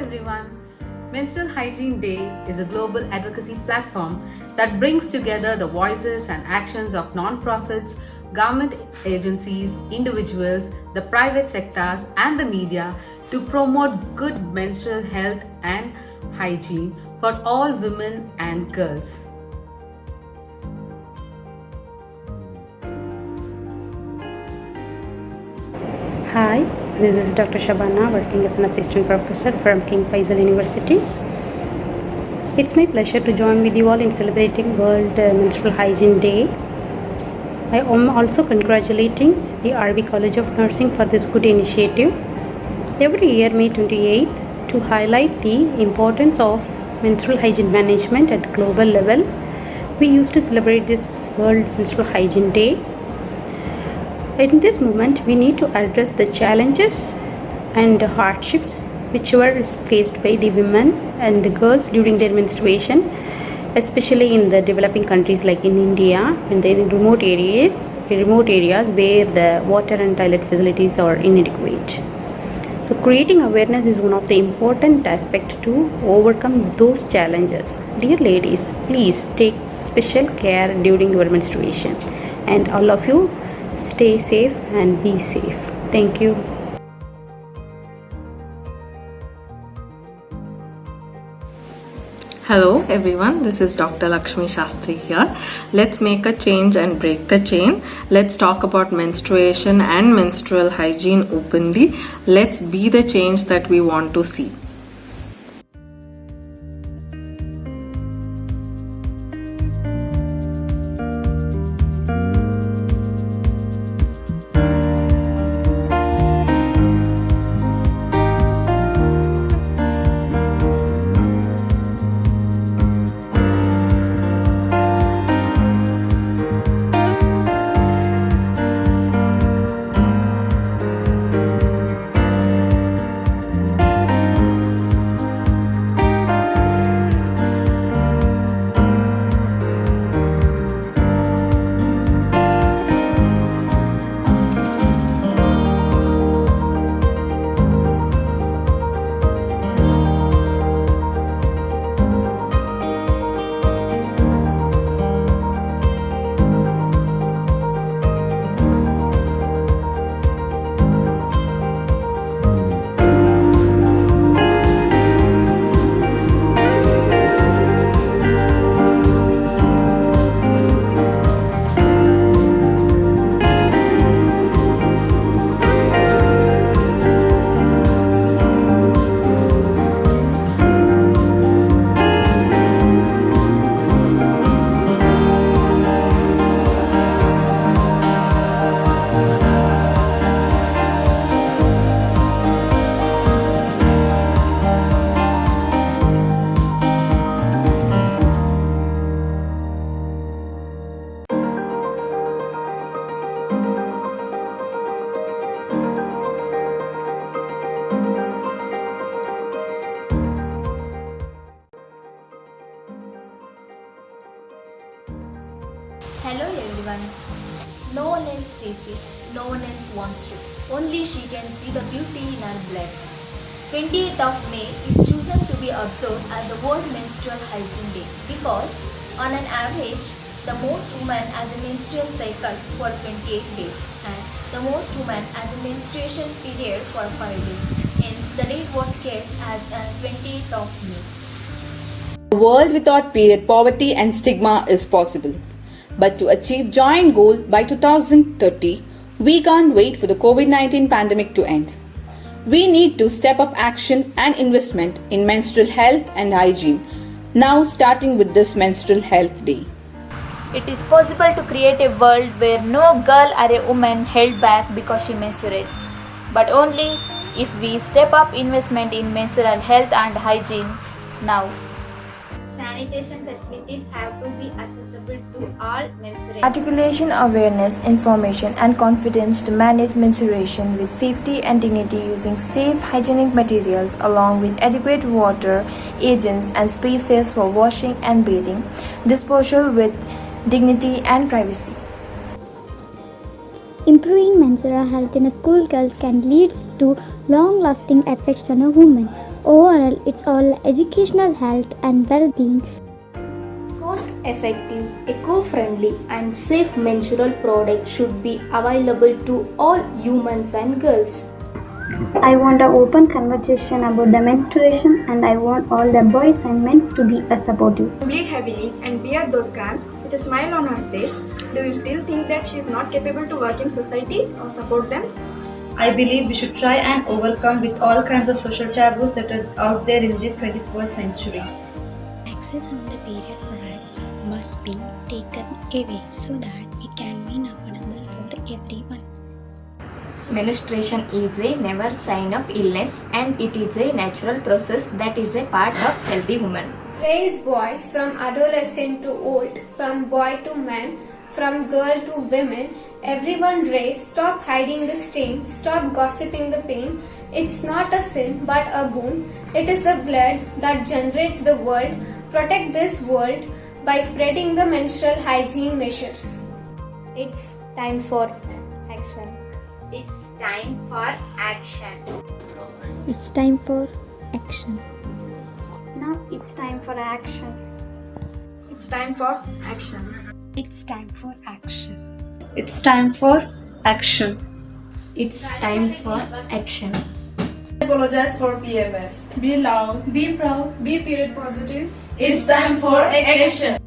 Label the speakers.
Speaker 1: everyone. Menstrual Hygiene Day is a global advocacy platform that brings together the voices and actions of non-profits, government agencies, individuals, the private sectors, and the media to promote good menstrual health and hygiene for all women and girls.
Speaker 2: Hi, this is Dr. Shabana working as an assistant professor from King Faisal University. It's my pleasure to join with you all in celebrating World Menstrual Hygiene Day. I am also congratulating the RV College of Nursing for this good initiative. Every year, May 28th, to highlight the importance of menstrual hygiene management at global level, we used to celebrate this World Menstrual Hygiene Day. In this moment, we need to address the challenges and hardships which were faced by the women and the girls during their menstruation, especially in the developing countries like in India and the remote areas where the water and toilet facilities are inadequate. So creating awareness is one of the important aspects to overcome those challenges. Dear ladies, please take special care during your menstruation, and all of you stay safe and be safe. Thank you.
Speaker 3: Hello everyone, this is Dr. Lakshmi Shastri here. Let's make a change and break the chain. Let's talk about menstruation and menstrual hygiene openly. Let's be the change that we want to see.
Speaker 4: Hello everyone. No one else sees it. No one else wants to. Only she can see the beauty in her blood. 20th of May is chosen to be observed as the World Menstrual Hygiene Day because on an average, the most women has a menstrual cycle for 28 days and the most women has a menstruation period for 5 days. Hence, the date was kept as 20th of May.
Speaker 5: A world without period poverty and stigma is possible. But to achieve joint goal by 2030, we can't wait for the COVID-19 pandemic to end. We need to step up action and investment in menstrual health and hygiene, now starting with this Menstrual Health Day.
Speaker 6: It is possible to create a world where no girl or a woman held back because she menstruates, but only if we step up investment in menstrual health and hygiene now.
Speaker 4: Sanitation facilities have to be accessible to all menstruators.
Speaker 7: Articulation, awareness, information and confidence to manage menstruation with safety and dignity using safe hygienic materials along with adequate water, agents and spaces for washing and bathing, disposal with dignity and privacy.
Speaker 8: Improving menstrual health in a schoolgirl can lead to long-lasting effects on a woman Overall, it's all educational health and well-being.
Speaker 9: Cost-effective, eco-friendly and safe menstrual products should be available to all humans and girls.
Speaker 8: I want an open conversation about the menstruation, and I want all the boys and men to be supportive.
Speaker 10: Bleed heavily and bear those cramps with a smile on her face. Do you still think that she is not capable to work in society or support them?
Speaker 11: I believe we should try and overcome with all kinds of social taboos that are out there in this 21st century.
Speaker 12: Access on the period products must be taken away so that it can be affordable for everyone.
Speaker 4: Menstruation is a never sign of illness, and it is a natural process that is a part of healthy woman.
Speaker 13: Raise boys from adolescent to old, from boy to man, from girl to women. Everyone raise, stop hiding the stain, stop gossiping the pain. It's not a sin but a boon. It is the blood that generates the world. Protect this world by spreading the menstrual hygiene measures.
Speaker 9: It's time for action.
Speaker 4: It's time for action.
Speaker 12: It's time for action.
Speaker 8: Now it's time for action.
Speaker 10: It's time for action.
Speaker 12: It's time for action.
Speaker 11: It's time for action.
Speaker 4: It's time for action.
Speaker 10: Apologize for PMS. Be loud.
Speaker 13: Be proud. Be period positive.
Speaker 10: It's time for action.